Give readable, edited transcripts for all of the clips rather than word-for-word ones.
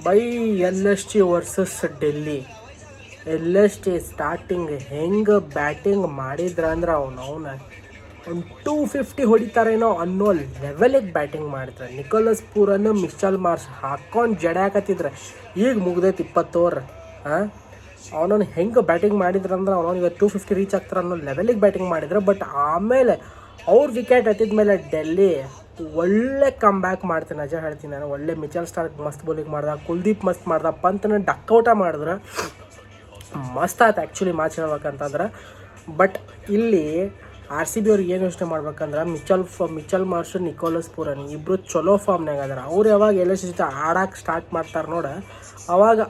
By L S T versus Delhi. L S T starting ಹೆಂಗೆ batting ಮಾಡಿದ್ರ ಅಂದ್ರೆ ಅವನು ಒಂದು 250 ಹೊಡಿತಾರೇನೋ ಅನ್ನೋ ಲೆವೆಲಿಗೆ ಬ್ಯಾಟಿಂಗ್ ಮಾಡಿದ್ರೆ. ನಿಕೋಲಸ್ ಪೂರನ್ ಮಿಚೆಲ್ ಮಾರ್ಷ್ ಹಾಕ್ಕೊಂಡು ಜಡೆ ಹಾಕತ್ತಿದ್ರೆ. ಈಗ ಮುಗ್ದೈತೆ 20 ಓವರ್. ಅವನನ್ನು ಹೆಂಗೆ ಬ್ಯಾಟಿಂಗ್ ಮಾಡಿದ್ರಂದ್ರೆ ಅವನಿಗೆ 250 ರೀಚ್ ಆಗ್ತಾರೆ ಅನ್ನೋ ಲೆವೆಲಿಗೆ ಬ್ಯಾಟಿಂಗ್ ಮಾಡಿದ್ರು. ಬಟ್ ಆಮೇಲೆ ಅವ್ರು ವಿಕೆಟ್ ಹತ್ತಿದ ಮೇಲೆ ಡೆಲ್ಲಿ ಒಳ್ಳೆ ಕಮ್ ಬ್ಯಾಕ್ ಮಾಡ್ತೀನಿ, ನಿಜ ಹೇಳ್ತೀನಿ ನಾನು. ಒಳ್ಳೆ ಮಿಚೆಲ್ ಸ್ಟಾರ್ಕ್ ಮಸ್ತ್ ಬೌಲಿಂಗ್ ಮಾಡ್ದ, ಕುಲ್ದೀಪ್ ಮಸ್ತ್ ಮಾಡ್ದ, ಪಂತನ ಡಕ್ಔಟ ಮಾಡಿದ್ರೆ ಮಸ್ತ್ ಆಯ್ತು ಆ್ಯಕ್ಚುಲಿ ಮ್ಯಾಚ್ ಹೇಳ್ಬೇಕಂತಂದ್ರೆ. ಬಟ್ ಇಲ್ಲಿ ಆರ್ ಸಿ ಬಿ ಅವ್ರಿಗೆ ಏನು ಯೋಚನೆ ಮಾಡ್ಬೇಕಂದ್ರೆ ಮಿಚೆಲ್ ಮಾರ್ಷ್, ನಿಕೋಲಸ್ ಪೂರನ್ ಇಬ್ಬರು ಚಲೋ ಫಾರ್ಮ್ನಾಗ ಅದಾರ. ಅವ್ರು ಯಾವಾಗ ಎಲ್ಲ ಜೊತೆ ಆಡೋಕೆ ಸ್ಟಾರ್ಟ್ ಮಾಡ್ತಾರೆ ನೋಡ, ಅವಾಗ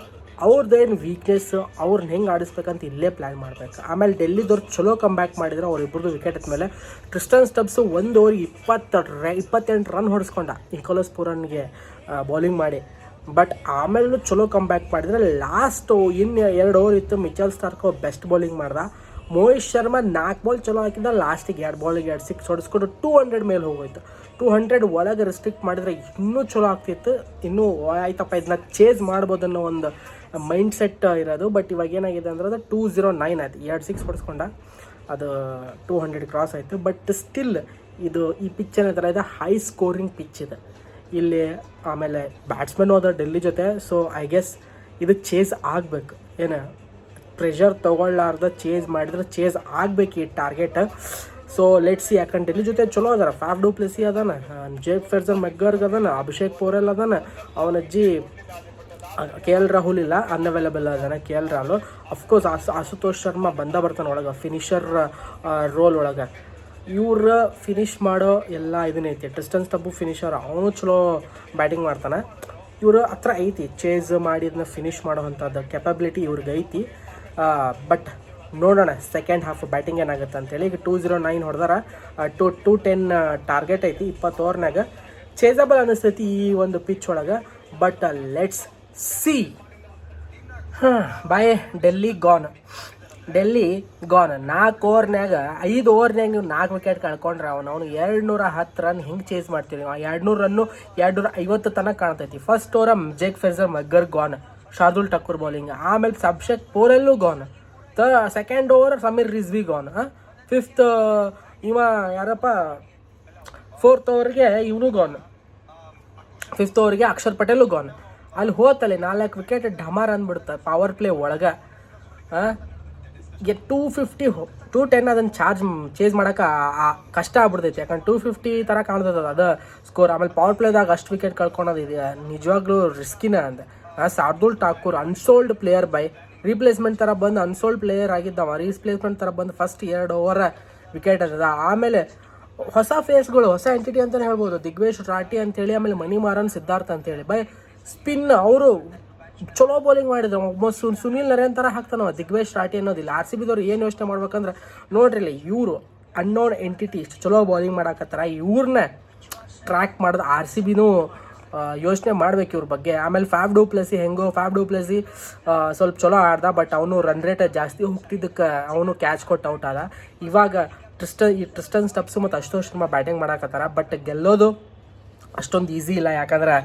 ಅವ್ರದ್ದೇನು ವೀಕ್ನೆಸ್, ಅವ್ರನ್ನ ಹೆಂಗೆ ಆಡಿಸ್ಬೇಕಂತ ಇಲ್ಲೇ ಪ್ಲ್ಯಾನ್ ಮಾಡ್ಬೇಕು. ಆಮೇಲೆ ಡೆಲ್ಲಿದವ್ರು ಚಲೋ ಕಮ್ ಬ್ಯಾಕ್ ಮಾಡಿದ್ರೆ ಅವರಿಬ್ಬರದು ವಿಕೆಟ್ ಆದಮೇಲೆ ಟ್ರಿಸ್ಟನ್ ಸ್ಟಬ್ಸು 1 ಓವರ್ಗೆ 28 ರನ್ ಹೊಡಿಸ್ಕೊಂಡ ನಿಕೋಲಸ್ ಪೂರನ್ಗೆ ಬೌಲಿಂಗ್ ಮಾಡಿ. ಬಟ್ ಆಮೇಲೆ ಚಲೋ ಕಮ್ ಬ್ಯಾಕ್ ಮಾಡಿದ್ರೆ ಲಾಸ್ಟು ಇನ್ನು 2 ಓವರ್ ಇತ್ತು, ಮಿಚೆಲ್ ಸ್ಟಾರ್ಕ್ ಬೆಸ್ಟ್ ಬೌಲಿಂಗ್ ಮಾಡ್ದ. ಮೋಹಿತ್ ಶರ್ಮಾ 4 ಬಾಲ್ ಚಲೋ ಹಾಕಿದ, ಲಾಸ್ಟಿಗೆ 2 ಬಾಲಿಗೆ 2 ಸಿಕ್ಸ್ ಹೊಡಿಸ್ಕೊಂಡು 200 ಮೇಲೆ ಹೋಗೋಯ್ತು. 200 ಒಳಗೆ ರೆಸ್ಟ್ರಿಕ್ಟ್ ಮಾಡಿದರೆ ಇನ್ನೂ ಚಲೋ ಆಗ್ತಿತ್ತು. ಇನ್ನೂ ಆಯ್ತಪ್ಪ ಇದನ್ನ ಚೇಸ್ ಮಾಡ್ಬೋದು ಅನ್ನೋ ಒಂದು ಮೈಂಡ್ ಸೆಟ್ ಇರೋದು. ಬಟ್ ಇವಾಗ ಏನಾಗಿದೆ ಅಂದ್ರೆ ಅದು 209 ಆಯ್ತು, 2 ಸಿಕ್ಸ್ ಹೊಡಿಸ್ಕೊಂಡ, ಅದು 200 ಕ್ರಾಸ್ ಆಯಿತು. ಬಟ್ ಸ್ಟಿಲ್ ಈ ಪಿಚ್ ಏನೋ ಥರ ಇದೆ, ಹೈ ಸ್ಕೋರಿಂಗ್ ಪಿಚ್ ಇದೆ ಇಲ್ಲಿ. ಆಮೇಲೆ ಬ್ಯಾಟ್ಸ್ಮನ್ ಹೋದ ಡೆಲ್ಲಿ ಜೊತೆ. ಸೊ ಐ ಗೆಸ್ ಇದು ಚೇಸ್ ಆಗಬೇಕು, ಏನು ಪ್ರೆಷರ್ ತೊಗೊಳ್ಳಾರ್ದ ಚೇಸ್ ಮಾಡಿದ್ರೆ ಚೇಸ್ ಆಗಬೇಕು ಈ ಟಾರ್ಗೆಟ್. So let's see. ಯಾಕಂದ್ರೆ ಡೆಲ್ಲಿ ಜೊತೆ ಚಲೋ ಅದಾರ. ಫ್ಯಾಫ್ ಡು ಪ್ಲೆಸಿ ಅದಾನ, ಜೇಕ್ ಫೆರ್ಜರ್ ಮೆಗ್ಗರ್ಗ್ ಅದಾನ, ಅಭಿಷೇಕ್ ಪೋರೆಲ್ ಅದಾನ, ಅವನಜ್ಜಿ ಕೆ ಎಲ್ ರಾಹುಲ್ ಇಲ್ಲ, ಅನ್ಅವೈಲಬಲ್ ಅದಾನ K L Rahul. Of course Ashutosh Sharma ಬಂದ ಒಳಗೆ ಫಿನಿಷರ್ ರೋಲ್ ಒಳಗೆ. ಇವ್ರ ಫಿನಿಷ್ ಮಾಡೋ ಎಲ್ಲ ಇದನ್ನೈತಿ. ಟ್ರಿಸ್ಟನ್ ಸ್ಟಬ್ಬು ಫಿನಿಷರ್, ಅವನು ಚಲೋ ಬ್ಯಾಟಿಂಗ್ ಮಾಡ್ತಾನೆ. ಇವರು ಹತ್ರ ಐತಿ ಚೇಸ್ ಮಾಡಿ ಇದನ್ನ ಫಿನಿಷ್ ಮಾಡೋ ಅಂಥದ್ದು ಕೆಪಬಿಲಿಟಿ ಇವ್ರಿಗೆ ಐತಿ. ಬಟ್ ನೋಡೋಣ ಸೆಕೆಂಡ್ ಹಾಫ್ ಬ್ಯಾಟಿಂಗ್ ಏನಾಗುತ್ತೆ ಅಂತೇಳಿ. ಈಗ 209 ಹೊಡೆದಾರ, 210 ಟಾರ್ಗೆಟ್ ಐತಿ 20 ಓವರ್ನಾಗ. ಚೇಸಬಲ್ ಅನ್ನಿಸ್ತೈತಿ ಈ ಒಂದು ಪಿಚ್ ಒಳಗೆ. But let's see. ಬಾಯ್ ಡೆಲ್ಲಿ ಗಾನ್. 4 ಓವರ್ನಾಗ 5 ಓವರ್ನಾಗ ನೀವು 4 ವಿಕೆಟ್ ಕಳ್ಕೊಂಡ್ರೆ ಅವನು 210 ರನ್ ಹಿಂಗೆ ಚೇಸ್ ಮಾಡ್ತೀವಿ. 200 ರನ್ನು 250 ತನಕ ಕಾಣ್ತೈತಿ. First over Jake Fraser McGurk gone, Shardul Thakur bowling. ಆಮೇಲೆ ಅಭಿಷೇಕ್ ಪೋರೆಲ್ಲೂ gone. Second over Sameer Rizvi gone. Fifth ಇವ ಯಾರಪ್ಪ 4th ಓವರ್ಗೆ ಇವನು ಗಾನ್. 5th ಓವರ್ಗೆ ಅಕ್ಷರ್ ಪಟೇಲು ಗಾನ್. ಅಲ್ಲಿ ಹೋತಲ್ಲಿ 4 ವಿಕೆಟ್ ಢಮಾರ್ ಅಂದ್ಬಿಡುತ್ತೆ ಪವರ್ ಪ್ಲೇ ಒಳಗೆ. 210 ಅದನ್ನು ಚೇಸ್ ಮಾಡೋಕೆ ಕಷ್ಟ ಆಗ್ಬಿಡ್ತೈತಿ. ಯಾಕಂದ್ರೆ 250 ಥರ ಕಾಣ್ತದೆ ಅದು ಸ್ಕೋರ್. ಆಮೇಲೆ ಪವರ್ ಪ್ಲೇದಾಗ ಅಷ್ಟು ವಿಕೆಟ್ ಕಳ್ಕೊಳೋದಿದೆ, ನಿಜವಾಗ್ಲೂ ರಿಸ್ಕಿನ ಅಂದ. Shardul Thakur unsold player by replacement ಥರ ಬಂದು ಅನ್ಸೋಲ್ಡ್ ಪ್ಲೇಯರ್ ಆಗಿದ್ದಾವ. ರೀಪ್ಲೇಸ್ಮೆಂಟ್ ಥರ ಬಂದು ಫಸ್ಟ್ 2 ಓವರ್ ವಿಕೆಟ್ ಆಗ್ತದೆ. ಆಮೇಲೆ ಹೊಸ ಫೇಸ್ಗಳು, ಹೊಸ ಎಂಟಿಟಿ ಅಂತಲೇ ಹೇಳ್ಬೋದು. ದಿಗ್ವೇಶ್ ರಾಠಿ ಅಂತೇಳಿ, ಆಮೇಲೆ ಮಣಿಮಾರನ್ ಸಿದ್ಧಾರ್ಥ ಅಂತೇಳಿ. ಬೈ ಸ್ಪಿನ್ ಅವರು ಚಲೋ ಬೌಲಿಂಗ್ ಮಾಡಿದ್ರು. ಒಬ್ಬ ಸುನಿಲ್ ನರೇನ್ ಥರ ಹಾಕ್ತಾನವ ದಿಗ್ವೇಶ್ ರಾಠಿ ಅನ್ನೋದಿಲ್ಲ. ಆರ್ ಸಿ ಬಿದವ್ರು ಏನು ಯೋಚನೆ ಮಾಡ್ಬೇಕಂದ್ರೆ ನೋಡ್ರಿ ಇಲ್ಲಿ ಇವರು ಅನ್ನೋನ್ ಎಂಟಿಟಿ ಇಷ್ಟು ಚಲೋ ಬೌಲಿಂಗ್ ಮಾಡಾಕತ್ತಾರ, ಇವ್ರನ್ನ ಟ್ರ್ಯಾಕ್ ಮಾಡಿದ ಆರ್ ಸಿ ಬಿನೂ ಯೋಚನೆ ಮಾಡ್ಬೇಕು ಇವ್ರ ಬಗ್ಗೆ. ಆಮೇಲೆ ಫ್ಯಾಫ್ ಡು ಪ್ಲೆಸಿ ಸ್ವಲ್ಪ ಚಲೋ ಆಡ್ದ. ಬಟ್ ಅವನು ರನ್ ರೇಟ್ ಜಾಸ್ತಿ ಹೋಗ್ತಿದ್ದಕ್ಕೆ ಅವನು ಕ್ಯಾಚ್ ಕೊಟ್ಟು ಔಟ್ ಆದ. ಇವಾಗ ಟ್ರಿಸ್ಟನ್ ಸ್ಟಬ್ಸು ಮತ್ತು ಅಶುತೋಷ್ ಶರ್ಮಾ ಬ್ಯಾಟಿಂಗ್ ಮಾಡಾಕತ್ತಾರ. ಬಟ್ ಗೆಲ್ಲೋದು ಅಷ್ಟೊಂದು ಈಸಿ ಇಲ್ಲ. ಯಾಕಂದ್ರೆ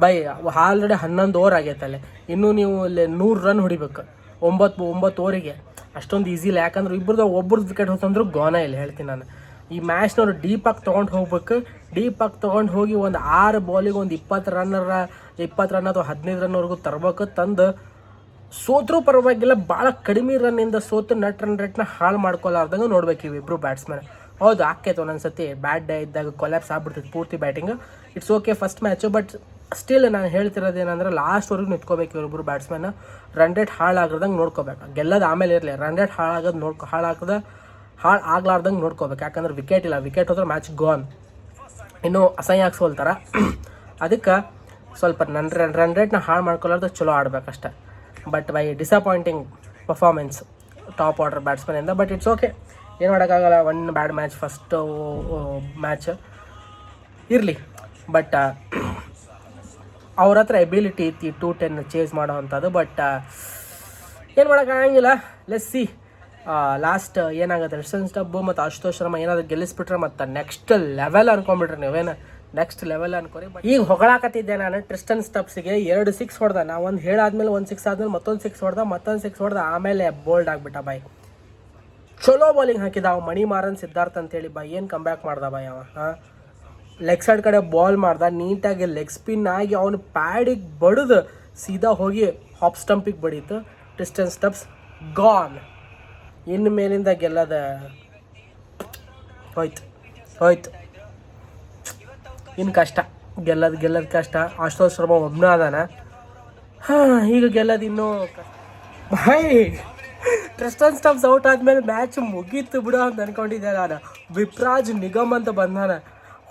ಬೈ ಆಲ್ರೆಡಿ 11 ಓವರ್ ಆಗೈತಲ್ಲಿ. ಇನ್ನೂ ನೀವು ಇಲ್ಲಿ 100 ರನ್ ಹೊಡಿಬೇಕು 9 ಓವರಿಗೆ. ಅಷ್ಟೊಂದು ಈಸಿ ಇಲ್ಲ. ಯಾಕಂದ್ರೆ ಒಬ್ರದ್ದು ವಿಕೆಟ್ ಹೋತಂದ್ರೂ ಗೋನ ಇಲ್ಲ ಹೇಳ್ತೀನಿ ನಾನು. ಈ ಮ್ಯಾಚ್ನವ್ರು ಡೀಪಾಗಿ ತೊಗೊಂಡು ಹೋಗ್ಬೇಕು. ಡೀಪಾಗಿ ತೊಗೊಂಡು ಹೋಗಿ ಒಂದು 6 ಬಾಲಿಗೆ ಒಂದು 20 ರನ್ ಅಥವಾ 15 ರನ್ವರೆಗೂ ತರಬೇಕು. ತಂದು ಸೋತ್ರೂ ಪರವಾಗಿಲ್ಲ, ಭಾಳ ಕಡಿಮೆ ರನ್ನಿಂದ ಸೋತು ರನ್ ರೇಟ್ನ ಹಾಳು ಮಾಡ್ಕೊಲಾರ್ದಂಗೆ ನೋಡ್ಬೇಕು ಇವಿಬ್ಬರು ಬ್ಯಾಟ್ಸ್ಮನ್. ಹೌದು ಆಕೈತೆ ಒಂದೊಂದ್ಸತಿ ಬ್ಯಾಡ್ ಡೇ ಇದ್ದಾಗ ಕೊಲ್ಯಾಪ್ಸ್ ಆಗ್ಬಿಡ್ತೈತೆ ಪೂರ್ತಿ batting. It's okay first match. But still ನಾನು ಹೇಳ್ತಿರೋದು ಏನಂದ್ರೆ ಲಾಸ್ಟ್ವರೆಗೂ ನಿಂತ್ಕೋಬೇಕು ಇವರಿಬ್ಬರು ಬ್ಯಾಟ್ಸ್ಮನ್. ರನ್ ರೇಟ್ ಹಾಳಾಗ್ರದಂಗೆ ನೋಡ್ಕೋಬೇಕು. ಗೆಲ್ಲೋದು ಆಮೇಲೆ ಇರಲಿ, ರನ್ ರೇಟ್ ಹಾಳಾಗೋದು ಹಾಳು ಆಗ್ಲಾರ್ದಂಗೆ ನೋಡ್ಕೋಬೇಕು. ಯಾಕಂದ್ರೆ ವಿಕೆಟ್ ಇಲ್ಲ, ವಿಕೆಟ್ ಹೋದ್ರೆ ಮ್ಯಾಚ್ ಗೋನ್. ಇನ್ನೂ ಅಸಹ್ಯ ಸೋಲ್ತಾರ. ಅದಕ್ಕೆ ಸ್ವಲ್ಪ ರನ್ ರೇಟ್ನ ಹಾಳು ಮಾಡ್ಕೊಳ್ಳೋದು ಚಲೋ ಆಡ್ಬೇಕಷ್ಟೆ. But by disappointing performance top order ಬ್ಯಾಟ್ಸ್ಮನಿಂದ. ಬಟ್ ಇಟ್ಸ್ ಓಕೆ, ಏನು ಮಾಡೋಕ್ಕಾಗಲ್ಲ. 1 ಬ್ಯಾಡ್ ಮ್ಯಾಚ್, ಫಸ್ಟು ಮ್ಯಾಚ್ ಇರಲಿ. ಬಟ್ ಅವ್ರ ಹತ್ರ ಎಬಿಲಿಟಿ ಐತಿ 210 ಚೇಸ್ ಮಾಡೋ ಅಂಥದ್ದು. ಬಟ್ ಏನು ಮಾಡೋಕ್ಕಾಗಂಗಿಲ್ಲ. ಲೆಟ್ಸ್ ಸಿ ಲಾಸ್ಟ್ ಏನಾಗುತ್ತೆ. ಟ್ರಿಸ್ಟನ್ ಸ್ಟಬ್ಬು ಮತ್ತು ಅಶುತೋಷ್ ಶರ್ಮಾ ಏನಾದರೂ ಗೆಲ್ಲಿಸ್ಬಿಟ್ರೆ ಮತ್ತು ನೆಕ್ಸ್ಟ್ ಲೆವೆಲ್ ಅನ್ಕೊಂಬಿಟ್ರೆ ನೀವೇನು ನೆಕ್ಸ್ಟ್ ಲೆವೆಲ್ ಅನ್ಕೋರಿ. ಬಟ್ ಈಗ ಹೊಗಳಾಕತ್ತಿದ್ದೆ ನಾನು ಟ್ರಿಸ್ಟನ್ ಸ್ಟಬ್ಸ್ಗೆ 2 6 ಹೊಡೆದ. ನಾ ಒಂದು ಹೇಳಾದ್ಮೇಲೆ 1 6 ಆದ್ಮೇಲೆ ಮತ್ತೊಂದು 6 ಹೊಡೆದ, ಮತ್ತೊಂದು 6 ಹೊಡೆದ, ಆಮೇಲೆ ಬೋಲ್ಡ್ ಆಗ್ಬಿಟ್ಟ ಬಾಯ್. ಚಲೋ ಬೌಲಿಂಗ್ ಹಾಕಿದ ಅವ ಮಣಿ ಮಾರನ್ ಸಿದ್ಧಾರ್ಥ ಅಂತೇಳಿ ಬಾಯ್. ಏನು ಕಮ್ ಬ್ಯಾಕ್ ಮಾಡ್ದ ಬಾಯ್ ಅವ. ಲೆಗ್ ಸೈಡ್ ಕಡೆ ಬಾಲ್ ಮಾಡ್ದ, ನೀಟಾಗಿ ಲೆಗ್ ಸ್ಪಿನ್ ಆಗಿ ಅವನು ಪ್ಯಾಡಿಗೆ ಬಡಿದು ಸೀದಾ ಹೋಗಿ ಹಾಪ್ ಸ್ಟಂಪಿಗೆ ಬಡೀತು. ಟ್ರಿಸ್ಟನ್ ಸ್ಟಬ್ಸ್ ಗಾನ್. ಇನ್ನು ಮೇಲಿಂದ ಗೆಲ್ಲದ ಹೋಯ್ತು. ಇನ್ನು ಕಷ್ಟ, ಗೆಲ್ಲದ ಕಷ್ಟ. ಆಶುತೋಷ್ ಶರ್ಮಾ ಒಬ್ಬನ ಅದಾನ. ಈಗ ಗೆಲ್ಲೋದು ಇನ್ನೂ ಬಾಯ್. ಟ್ರಿಸ್ಟನ್ ಸ್ಟಬ್ಸ್ ಔಟ್ ಆದಮೇಲೆ ಮ್ಯಾಚ್ ಮುಗೀತು ಬಿಡು ಅಂತ ಅನ್ಕೊಂಡಿದ್ದೆ ನಾನು. ವಿಪ್ರಾಜ್ ನಿಗಮ್ ಅಂತ ಬಂದಾನ,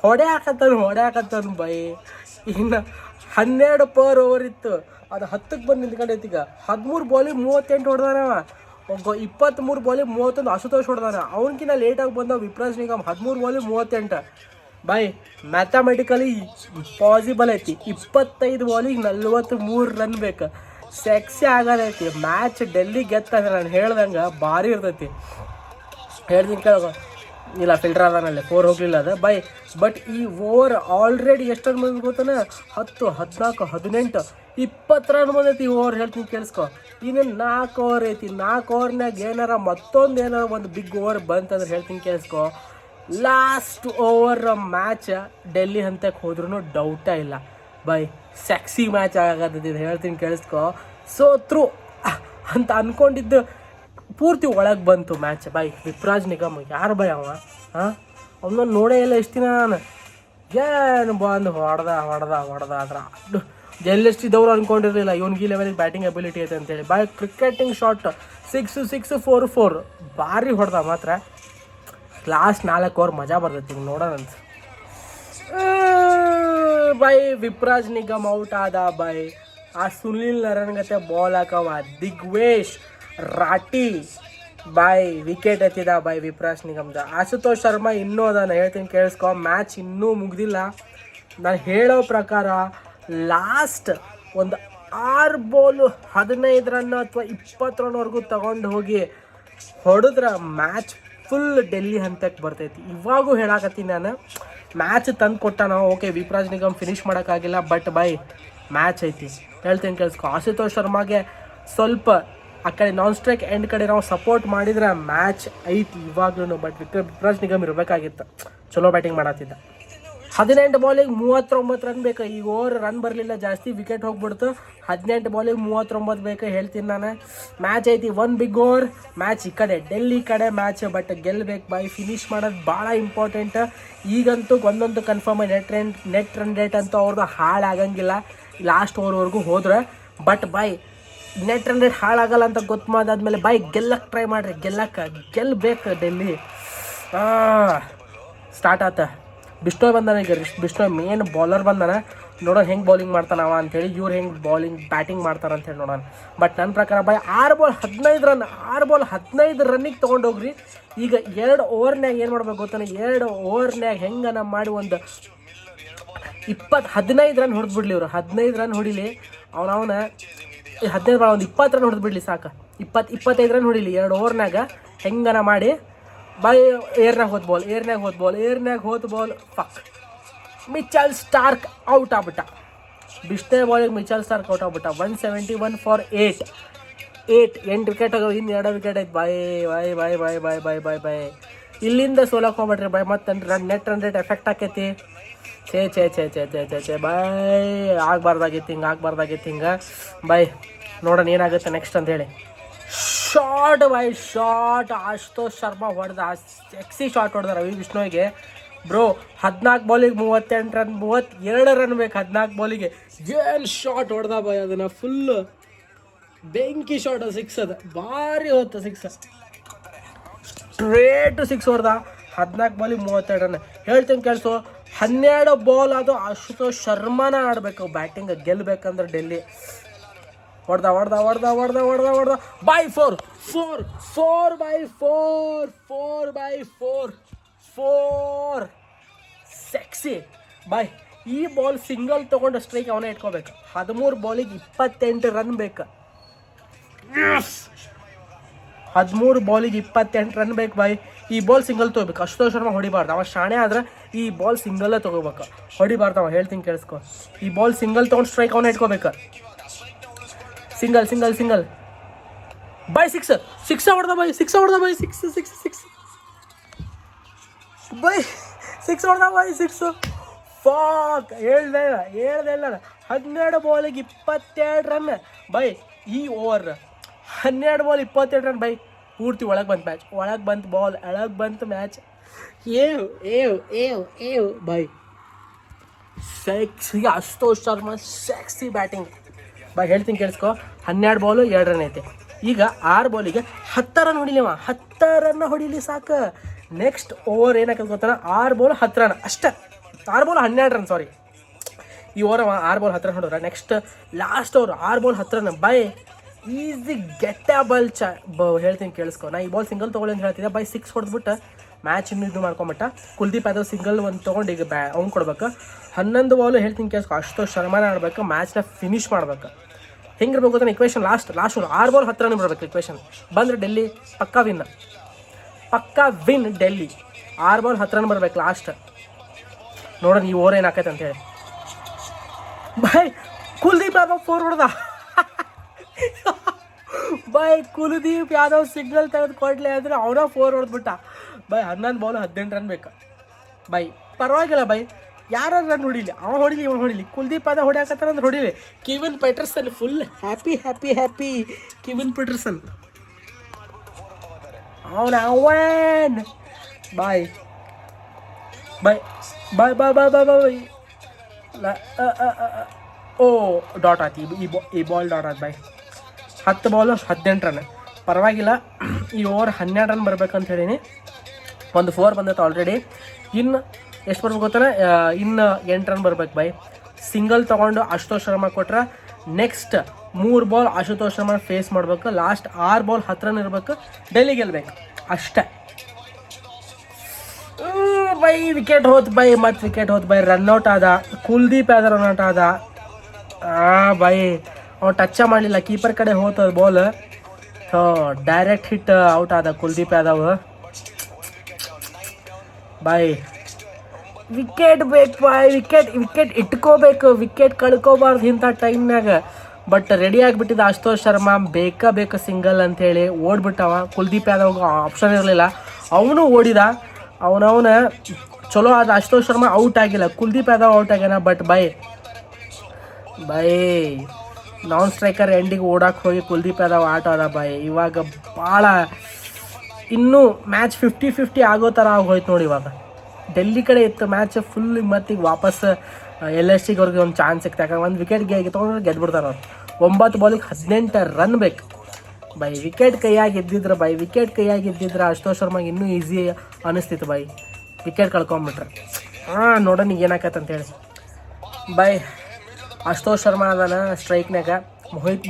ಹೊಡೆ ಹಾಕತ್ತಾನ ಬೈ. ಇನ್ನು 12 ಪರ್ ಓವರ್ ಇತ್ತು, ಅದು 10ಕ್ಕೆ ಬಂದು ನಿಂತ್ಕೊಂಡೈತಿ. ಈಗ 13 ಬಾಲಿಗೆ 38 ಹೊಡೆದಾನವ. 23 ಬಾಲಿಗೆ 31 ಆಶುತೋಷ್ ಹೊಡೆದಾನ. ಅವನಕಿನ್ನ ಲೇಟಾಗಿ ಬಂದ ವಿಪ್ರಾಜ್ ನಿಗಮ್ 13 ಬಾಲಿಗೆ 38 ಬಾಯ್. ಮ್ಯಾಥಮೆಟಿಕಲಿ ಪಾಸಿಬಲ್ ಐತಿ. 25 ಬಾಲಿಗೆ 43 ರನ್ ಬೇಕು. ಸೆಕ್ಸಿ ಆಗೋದೈತಿ ಮ್ಯಾಚ್. ಡೆಲ್ಲಿ ಗೆತ್ತಂದ್ರೆ ನಾನು ಹೇಳ್ದಂಗೆ ಭಾರಿ ಇರ್ತೈತಿ. ಹೇಳ್ತೀನಿ ಕೇಳೋ. ಇಲ್ಲ ಫಿಲ್ಟರ್ ಅದಾನಲ್ಲಿ 4 ಹೋಗಲಿಲ್ಲ ಅದು ಬೈ. ಬಟ್ ಈ ಓವರ್ ಆಲ್ರೆಡಿ ಎಷ್ಟು ರನ್ ಬಂದು ಗೊತ್ತಾನೆ? 10, 14, 18, 20 ರನ್ ಬಂದೈತಿ ಈ ಓವರ್. ಹೇಳ್ತೀನಿ ಕೇಳಿಸ್ಕೊ. ಇನ್ನು 4 ಓವರ್ ಐತಿ. 4 ಓವರ್ನಾಗ ಮತ್ತೊಂದು ಒಂದು ಬಿಗ್ ಓವರ್ ಬಂತಂದ್ರೆ ಹೇಳ್ತೀನಿ ಕೇಳಿಸ್ಕೊ, ಲಾಸ್ಟ್ ಓವರ್ ಮ್ಯಾಚ್ ಡೆಲ್ಲಿ ಹಂತಕ್ಕೆ ಹೋದ್ರೂ ಡೌಟೇ ಇಲ್ಲ ಬೈ. ಸೆಕ್ಸಿ ಮ್ಯಾಚ್ ಆಗತ್ತಿದ್ದು ಹೇಳ್ತೀನಿ ಕೇಳಿಸ್ಕೊ. ಸೋತ್ರು ಅಂತ ಅಂದ್ಕೊಂಡಿದ್ದು ಪೂರ್ತಿ ಒಳಗೆ ಬಂತು ಮ್ಯಾಚ್ ಬೈ. ವಿಪ್ರಾಜ್ ನಿಗಮ್ ಯಾರು ಬೈ ಅವ? ಅವನ್ನ ನೋಡೇ ಇಲ್ಲ ಎಷ್ಟು ದಿನ ನಾನು. ಏನು ಬಂದು ಹೊಡೆದ ಅದ್ರ ಜೆಲ್ಲೆಷ್ಟಿದ್ದವ್ರು ಅಂದ್ಕೊಂಡಿರಲಿಲ್ಲ ಇವನ್ಗೆ ಈ ಲೆವೆಲಿಗೆ ಬ್ಯಾಟಿಂಗ್ ಅಬಿಲಿಟಿ ಐತೆ ಅಂತೇಳಿ. ಬೈ ಕ್ರಿಕೆಟಿಂಗ್ ಶಾಟ್ 6, 4, 4 ಭಾರಿ ಹೊಡೆದ ಮಾತ್ರ. ಲಾಸ್ಟ್ 4 ಓವರ್ ಮಜಾ ಬರ್ತೈತಿ ನೋಡೋಣಂತ ಬೈ. ವಿಪ್ರಾಜ್ ನಿಗಮ್ ಔಟ್ ಆದ ಬೈ. ಆ ಸುನಿಲ್ ನರನ್ ಗತೆ ಬಾಲ್ ಹಾಕವ. ದಿಗ್ವೇಶ್ ರಾಟಿ ಬಾಯ್ ವಿಕೆಟ್ ಎತ್ತಿದ ಬಾಯ್ ವಿಪ್ರಾಜ್ ನಿಗಮ್ದ. ಆಶುತೋಷ್ ಶರ್ಮಾ ಇನ್ನೂ ಅದಾನ, ಹೇಳ್ತೀನಿ ಕೇಳಿಸ್ಕೊ. ಮ್ಯಾಚ್ ಇನ್ನೂ ಮುಗ್ದಿಲ್ಲ. ನಾನು ಹೇಳೋ ಪ್ರಕಾರ ಲಾಸ್ಟ್ ಒಂದು 6 ಬಾಲು 15 ರನ್ ಅಥವಾ 20 ರನ್ವರೆಗೂ ತಗೊಂಡು ಹೋಗಿ ಹೊಡೆದ್ರೆ ಮ್ಯಾಚ್ ಫುಲ್ ಡೆಲ್ಲಿ ಹಂತಕ್ಕೆ ಬರ್ತೈತಿ. ಇವಾಗೂ ಹೇಳಾಕತ್ತೀನಿ ನಾನು. ಮ್ಯಾಚ್ ತಂದು ಕೊಟ್ಟ ನಾವು. ಓಕೆ ವಿಪ್ರಾಜ್ ನಿಗಮ್ ಫಿನಿಷ್ ಮಾಡೋಕ್ಕಾಗಿಲ್ಲ, ಬಟ್ ಬೈ ಮ್ಯಾಚ್ ಐತಿ. ಹೇಳ್ತೀನಿ ಕೇಳಿಸ್ಕೊ. ಆಶುತೋಷ್ ಶರ್ಮಾಗೆ ಸ್ವಲ್ಪ ಆ ಕಡೆ ನಾನ್ ಸ್ಟ್ರೈಕ್ ಎಂಡ್ ಕಡೆ ನಾವು ಸಪೋರ್ಟ್ ಮಾಡಿದ್ರೆ ಮ್ಯಾಚ್ ಐತಿ ಇವಾಗ್ಲೂ. ಬಟ್ ವಿಪ್ರಾಜ್ ನಿಗಮ್ ಇರಬೇಕಾಗಿತ್ತು, ಚಲೋ ಬ್ಯಾಟಿಂಗ್ ಮಾಡತ್ತಿದ್ದ. 18 ಬಾಲಿಗೆ 39 ರನ್ ಬೇಕು. ಈಗ ಓವರ್ ರನ್ ಬರಲಿಲ್ಲ ಜಾಸ್ತಿ, ವಿಕೆಟ್ ಹೋಗ್ಬಿಡ್ತು. 18 ಬಾಲಿಗೆ 39 ಬೇಕು. ಹೇಳ್ತೀನಿ ನಾನು. ಮ್ಯಾಚ್ ಐತಿ, 1 ಬಿಗ್ ಓವರ್ ಮ್ಯಾಚ್. ಈ ಕಡೆ ಡೆಲ್ಲಿ ಕಡೆ ಮ್ಯಾಚ್. ಬಟ್ ಗೆಲ್ಲಬೇಕು ಬಾಯ್. ಫಿನಿಷ್ ಮಾಡೋದು ಭಾಳ ಇಂಪಾರ್ಟೆಂಟ್. ಈಗಂತೂ ಒಂದೊಂದು ಕನ್ಫರ್ಮ್ ನೆಟ್ ರನ್ ರೇಟ್ ಅಂತೂ ಅವ್ರದ್ದು ಹಾಳಾಗಂಗಿಲ್ಲ ಲಾಸ್ಟ್ ಓವರ್ವರೆಗೂ ಹೋದ್ರೆ. ಬಟ್ ಬಾಯ್ ನೆಟ್ ರನ್ ರೇಟ್ ಹಾಳಾಗಲ್ಲ ಅಂತ ಗೊತ್ತು ಮಾಡಾದ್ಮೇಲೆ ಬಾಯ್ ಗೆಲ್ಲಕ್ಕೆ ಟ್ರೈ ಮಾಡಿರಿ. ಗೆಲ್ಲಬೇಕು ಡೆಲ್ಲಿ. ಸ್ಟಾರ್ಟ್ ಆತ. ಬಿಷ್ಣೋಯ್ ಬಂದಾನ. ಈಗ ಬಿಷ್ಣೋಯ್ ಮೇನ್ ಬೌಲರ್ ಬಂದಾನ. ನೋಡೋಣ ಹೆಂಗೆ ಬೌಲಿಂಗ್ ಮಾಡ್ತಾನವ ಅಂಥೇಳಿ, ಇವ್ರು ಹೆಂಗೆ ಬ್ಯಾಟಿಂಗ್ ಮಾಡ್ತಾರೆ ಅಂತೇಳಿ ನೋಡೋಣ. ಬಟ್ ನನ್ನ ಪ್ರಕಾರ ಬಾಯ್ 6 ಬಾಲ್ 15 ರನ್ 6 ಬಾಲ್ 15 ರನ್ನಿಗೆ ತೊಗೊಂಡೋಗ್ರಿ. ಈಗ 2 ಓವರ್ನ್ಯಾಗ ಏನು ಮಾಡ್ಬೇಕು ಗೊತ್ತಾನೆ? 2 ಓವರ್ನ್ಯಾಗ ಹೆಂಗನ ಮಾಡಿ ಒಂದು 15 ರನ್ ಹೊಡೆದ್ಬಿಡ್ಲಿ ಇವರು. 15 ರನ್ ಹೊಡಿಲಿ ಅವನ 15 ಬಾಲ್ ಒಂದು 20 ರನ್ ಹೊಡೆದ್ಬಿಡ್ಲಿ ಸಾಕು. 25 ರನ್ ಹೊಡಿಲಿ 2 ಓವರ್ನಾಗ ಹೆಂಗನ ಮಾಡಿ ಬಾಯ್. ಏರ್ನಾಗ ಹೋದ ಬಾಲ್ ಫಕ್. ಮಿಚೆಲ್ ಸ್ಟಾರ್ಕ್ ಔಟ್ ಆಗ್ಬಿಟ್ಟ. ಬಿಷ್ಣೋಯ್ ಬಾಲಿಗೆ ಮಿಚೆಲ್ ಸ್ಟಾರ್ಕ್ ಔಟ್ ಆಗ್ಬಿಟ್ಟ. 171 ಫಾರ್ 8 ವಿಕೆಟ್ ಆಗ. ಇನ್ನು 2 ವಿಕೆಟ್ ಐತೆ ಬಾಯ್. ಇಲ್ಲಿಂದ ಸೋಲಕ್ಕೆ ಹೋಗ್ಬಿಟ್ರಿ ಬಾಯ್. ಮತ್ತೆ ನೆಟ್ ರನ್ ರೇಟ್ ಎಫೆಕ್ಟ್ ಆಕೈತಿ. ಛೇ ಬಾಯ್. ಆಗಬಾರ್ದಾಗಿತ್ತು ಹಿಂಗೆ ಬಾಯ್. ನೋಡೋಣ ಏನಾಗುತ್ತೆ ನೆಕ್ಸ್ಟ್ ಅಂತೇಳಿ. ಶಾರ್ಟ್ ಆಶುತೋಷ್ ಶರ್ಮಾ ಹೊಡೆದ. ಸೆಕ್ಸಿ ಶಾರ್ಟ್ ಹೊಡೆದ ರವಿ ಬಿಷ್ಣೋಯ್ಗೆ ಬ್ರೋ. 14 ಬಾಲಿಗೆ 38 ರನ್, 32 ರನ್ ಬೇಕು 14 ಬಾಲಿಗೆ. ಏನು ಶಾರ್ಟ್ ಹೊಡೆದ ಬಾಯ್. ಅದನ್ನು ಫುಲ್ಲು ಬೆಂಕಿ ಶಾರ್ಟ್. 6 ಅದು ಭಾರಿ ಹೊತ್ತು. 6 ಸ್ಟ್ರೇಟ್ 6 ಹೊಡೆದ. 14 ಬಾಲಿಗೆ 32 ರನ್. ಹೇಳ್ತೀನಿ ಕೇಳಿಸು. 12 ಬಾಲ್ ಅದು ಆಶುತೋಷ್ ಶರ್ಮಾನ ಆಡಬೇಕು ಬ್ಯಾಟಿಂಗ್ ಗೆಲ್ಲಬೇಕಂದ್ರೆ ಡೆಲ್ಲಿ. ಹೊಡೆದ ಬಾಯ್. 4 ಸೆಕ್ಸಿ ಬಾಯ್. ಈ ಬಾಲ್ ಸಿಂಗಲ್ ತೊಗೊಂಡು ಸ್ಟ್ರೈಕ್ ಅವನೇ ಇಟ್ಕೋಬೇಕು. 13 ಬಾಲಿಗೆ 28 ರನ್ ಬೇಕು. 13 ಬಾಲಿಗೆ 28 ರನ್ ಬೇಕು ಬಾಯ್. ಈ ಬಾಲ್ ಸಿಂಗಲ್ ತೊಗೋಬೇಕು. ಅಶುತೋಷ್ ಶರ್ಮಾ ಹೊಡಿಬಾರ್ದು, ಅವ ಶಾಣೆ ಆದ್ರೆ ಈ ಬಾಲ್ ಸಿಂಗಲ್ಲೇ ತೊಗೋಬೇಕು, ಹೊಡಿಬಾರ್ದು ಅವ. ಹೇಳ್ತೀನಿ ಕೇಳಿಸ್ಕೊ, ಈ ಬಾಲ್ ಸಿಂಗಲ್ ತೊಗೊಂಡು ಸ್ಟ್ರೈಕ್ ಅವನ್ನ ಇಟ್ಕೋಬೇಕು. ಸಿಂಗಲ್ ಸಿಂಗಲ್ ಸಿಂಗಲ್ ಬೈ ಸಿಕ್ಸ್ ಹೊಡೆದ ಬೈ ಸಿಕ್ಸ್ ಹೊಡೆದ ಬೈ ಫಾಕ್. ಹೇಳ್ದೆ ಇಲ್ಲ 12 ಬಾಲಿಗೆ 22 ರನ್ ಬೈ. ಈ ಓವರ್ 12 ಬಾಲ್ 22 ರನ್ ಬೈ. ಪೂರ್ತಿ ಒಳಗೆ ಬಂತು ಮ್ಯಾಚ್, ಒಳಗೆ ಬಂತು ಬಾಲ್, ಒಳಗೆ ಬಂತು ಮ್ಯಾಚ್. ಏವ್ ಬೈ. Sexy Ashutosh Sharma sexy batting ಬೈ. ಹೇಳ್ತೀನಿ ಕೇಳಿಸ್ಕೊ, 12 ಬಾಲು 2 ರನ್ ಐತೆ. ಈಗ 6 ಬಾಲಿಗೆ 10 ರನ್ ಹೊಡಿಲಿವ, 10 ರನ್ ಹೊಡಿಲಿ ಸಾಕು. ನೆಕ್ಸ್ಟ್ ಓವರ್ ಏನಾಗ್ತದೆ ಗೊತ್ತಾನ, 6 ಬಾಲ್ 10 ರನ್ ಅಷ್ಟೇ. 6 ಬಾಲ್ 12 ರನ್, ಸಾರಿ. ಈ ಓವರ್ 6 ಬಾಲ್ 10 ರನ್ ಹೊಡೋರ. Next last over 6 ball 10 run ಬೈ. ಈಸಿ ಗೆಟಬಲ್ ಹೇಳ್ತೀನಿ ಕೇಳಿಸ್ಕೊ. ನಾ ಈ ಬಾಲ್ ಸಿಂಗಲ್ ತೊಗೊಳ್ಳಿ ಅಂತ ಹೇಳ್ತಿದ್ದೆ ಬೈ. 6 ಹೊಡೆದ್ಬಿಟ್ಟು ಮ್ಯಾಚ್ ಇನ್ನೂ ಇದು ಮಾಡ್ಕೊಂಬಿಟ್ಟ. ಕುಲ್ದೀಪ್ ಯಾದವ್ ಸಿಂಗಲ್ ಒಂದು ತೊಗೊಂಡು ಈಗ ಅವ್ನು ಕೊಡ್ಬೇಕು. 11 ಬಾಲು ಹೇಳ್ತೀನಿ ಕೇಳಿಸ್ಕೊ, ಅಶುತೋಷ್ ಶರ್ಮಾನ ಆಡ್ಬೇಕು, ಮ್ಯಾಚ್ನ ಫಿನಿಶ್ ಮಾಡ್ಬೇಕು. ಹೆಂಗಿರ್ಬೇಕು ಗೊತ್ತಾನೆ ಇಕ್ವೇಷನ್, ಲಾಸ್ಟ್ 6 ಬಾಲ್ 10 ರನ್ ಬರ್ಬೇಕು ಇಕ್ವೇಷನ್. ಬಂದರೆ ಡೆಲ್ಲಿ ಪಕ್ಕಾ ವಿನ್ ಡೆಲ್ಲಿ. 6 ಬಾಲ್ 10 ರನ್ ಬರ್ಬೇಕು ಲಾಸ್ಟ್. ನೋಡೋಣ ಈ ಓವರ್ ಏನಾಕೈತೆ ಅಂತೇಳಿ. ಬಾಯ್ ಕುಲ್ದೀಪ್ ಯಾದವ್ 4 ಹೊಡೆದ ಬಾಯ್. ಕುಲ್ದೀಪ್ ಯಾದವ್ ಸಿಗ್ನಲ್ ತೆಗೆದು ಕೊಡ್ಲಿ ಅಂದರೆ ಅವನ 4 ಹೊಡೆದ್ಬಿಟ್ಟ ಬಾಯ್. 11 ಬಾಲ್ 18 ರನ್ ಬೇಕು ಬಾಯ್. ಪರವಾಗಿಲ್ಲ ಬಾಯ್, ಯಾರು ರನ್ ಹೊಡಿಲಿ, ಅವ ಹೊಡಿಲಿ ಇವ ಹೊಡಿಲಿ. ಕುಲ್ದೀಪ್ ಯಾದವ್ ಹೊಡ್ಯಾಕತ್ತಾರ ಅಂದ್ರೆ ಹೊಡಿಲಿ. ಕಿವಿನ್ ಪೀಟರ್ಸನ್ ಫುಲ್ ಹ್ಯಾಪಿ. ಕಿವಿನ್ ಪೀಟರ್ಸನ್ ಅವನ್ ಬಾಯ್. ಓ ಡಾಟ್ ಆಯ್ತು, ಈ ಬಾಲ್ ಡಾಟ್ ಆಯ್ತು ಬಾಯ್. 10 ಬಾಲು 18 ರನ್ ಪರವಾಗಿಲ್ಲ. ಈ ಓವರ್ 12 ರನ್ ಬರ್ಬೇಕಂತ ಹೇಳೀನಿ. ಒಂದು 4 ಬಂದೈತೆ ಆಲ್ರೆಡಿ. ಇನ್ನು ಎಷ್ಟು ಬರ್ಬೇಕು ಗೊತ್ತಾನೆ, ಇನ್ನು 8 ರನ್ ಬರ್ಬೇಕು ಬಾಯ್. ಸಿಂಗಲ್ ತೊಗೊಂಡು ಅಶುತೋಷ್ ಶರ್ಮಾ ಕೊಟ್ರೆ next 3 ball Ashutosh Sharma face ಮಾಡಬೇಕು. ಲಾಸ್ಟ್ 6 ಬಾಲ್ 10 ರನ್ ಇರಬೇಕು, ಡೆಲ್ಲಿ ಗೆಲ್ಬೇಕು ಅಷ್ಟೇ ಬೈ. ವಿಕೆಟ್ ಹೋತ್ ಬೈ, ಮತ್ತು ವಿಕೆಟ್ ಹೋತ್ ಬೈ. ರನ್ಔಟ್ ಆದ ಕುಲ್ದೀಪ್ ಯಾದವ್, ರನ್ಔಟ್ ಆದ ಬೈ. ಅವ್ನು ಟಚ್ ಮಾಡಲಿಲ್ಲ, ಕೀಪರ್ ಕಡೆ ಹೋತದ ಬಾಲ್. ಡೈರೆಕ್ಟ್ ಹಿಟ್ ಔಟ್ ಆದ ಕುಲ್ದೀಪ್ ಯಾದವ್ ಬೈ. ವಿಕೆಟ್ ಬೇಕು ಬಾಯ್, ವಿಕೆಟ್ ಇಟ್ಕೋಬೇಕು, ವಿಕೆಟ್ ಕಳ್ಕೋಬಾರ್ದು ಇಂಥ ಟೈಮ್ನಾಗ. ಬಟ್ ರೆಡಿ ಆಗಿಬಿಟ್ಟಿದ್ದ ಅಶುತೋಷ್ ಶರ್ಮಾ, ಬೇಕು ಸಿಂಗಲ್ ಅಂಥೇಳಿ ಓಡ್ಬಿಟ್ಟವ. ಕುಲ್ದೀಪ್ ಯಾದವ್ ಆಪ್ಷನ್ ಇರಲಿಲ್ಲ, ಅವನು ಓಡಿದ. ಅವನವನ ಚಲೋ ಆದ. ಅಶುತೋಷ್ ಶರ್ಮಾ ಔಟ್ ಆಗಿಲ್ಲ, ಕುಲ್ದೀಪ್ ಯಾದವ್ ಔಟ್ ಆಗ್ಯಾನ. ಬಟ್ ಬೈ ನಾನ್ ಸ್ಟ್ರೈಕರ್ ಎಂಡಿಗೆ ಓಡಕ್ಕೆ ಹೋಗಿ ಕುಲ್ದೀಪ್ ಯಾದವ್ ಆಟ ಆದ ಬೈ. ಇವಾಗ ಭಾಳ ಇನ್ನೂ ಮ್ಯಾಚ್ 50-50 ಆಗೋ ಥರ ಆಗೋಯ್ತು ನೋಡಿ. ಇವಾಗ ಡೆಲ್ಲಿ ಕಡೆ ಇತ್ತು ಮ್ಯಾಚ್ ಫುಲ್. ಮತ್ತು ಈಗ ವಾಪಸ್ LSG ಅವ್ರಿಗೆ ಒಂದು ಚಾನ್ಸ್ ಸಿಕ್ತು. ಯಾಕಂದ್ರೆ ಒಂದು ವಿಕೆಟ್ ತೊಗೊಂಡ್ರೆ ಗೆದ್ಬಿಡ್ತಾರೆ ಅವ್ರು. 9 ಬಾಲಿಗೆ 18 ರನ್ ಬೇಕು ಬೈ. ವಿಕೆಟ್ ಕೈಯಾಗಿ ಇದ್ದಿದ್ರೆ ಅಶುತೋಷ್ ಶರ್ಮಾಗೆ ಇನ್ನೂ ಈಸಿ ಅನ್ನಿಸ್ತಿತ್ತು ಬೈ. ವಿಕೆಟ್ ಕಳ್ಕೊಂಬಿಟ್ರೆ ನೋಡೋಣ ಈಗ ಏನಾಕೈತೆ ಅಂತೇಳಿ ಬೈ. ಅಶುತೋಷ್ ಶರ್ಮಾ ಅದಾನ ಸ್ಟ್ರೈಕ್ನಾಗ,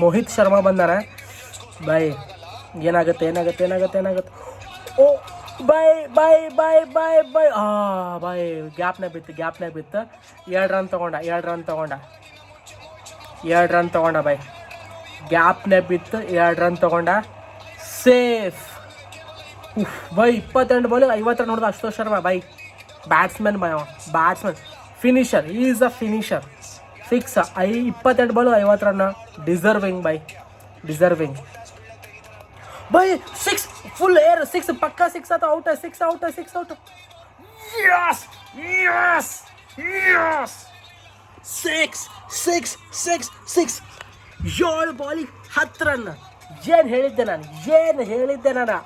ಮೋಹಿತ್ ಶರ್ಮಾ ಬಂದಾನ ಬೈ. ಏನಾಗುತ್ತೆ ಓ ಬೈ ಗ್ಯಾಪ್ನಾಗ ಬಿತ್ತು. 2 ರನ್ ತೊಗೊಂಡ ಬೈ. ಗ್ಯಾಪ್ನಾಗ ಬಿತ್ತು, 2 ರನ್ ತೊಗೊಂಡ, ಸೇಫ್ ಬೈ. 22 ಬಾಲ್ 50 ರನ್ ಹೊಡೆದ ಅಶುತೋಷ್ ಶರ್ಮಾ ಬೈ. Batsman finisher, is a finisher. Fix 22 ball 50 run. Deserving ಬೈ. ಬೈ 6 ಫುಲ್ ಏರ್ 6 ಪಕ್ಕಾ 6 ಆತ. Out 6 out. ಯಸ್ 6 7 ಬಾಲಿಗೆ 10 ರನ್. ಏನು ಹೇಳಿದ್ದೆ ನಾನು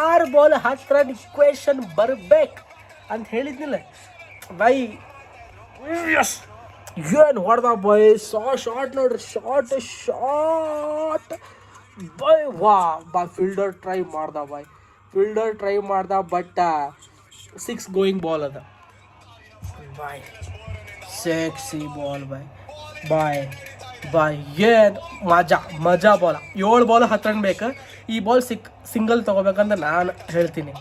6 ಬಾಲ್ 10 ರನ್ ಇಕ್ವೇಷನ್ ಬರ್ಬೇಕು ಅಂತ ಹೇಳಿದ್ನಿಲ್ಲ ಬೈ. ಯಸ್ ಏನು ಹೊಡೆದ ಬೈ. ಶಾರ್ಟ್ ನೋಡ್ರಿ, ಶಾರ್ಟ್ ಬೈ. ಫೀಲ್ಡರ್ ಟ್ರೈ ಮಾಡ್ದ ಬಟ್ 6 ಗೋಯಿಂಗ್ ಬಾಲ್ ಅದ ಬಾಯ್. ಸೆಕ್ಸಿ ಬಾಲ್ ಬಾಯ್. ಏನು ಮಜಾ ಬಾಲ್. 7 ಬಾಲ್ 10 ರನ್ ಬೇಕು. ಈ ಬಾಲ್ ಸಿಂಗಲ್ ತೊಗೋಬೇಕಂತ ನಾನು ಹೇಳ್ತೀನಿ.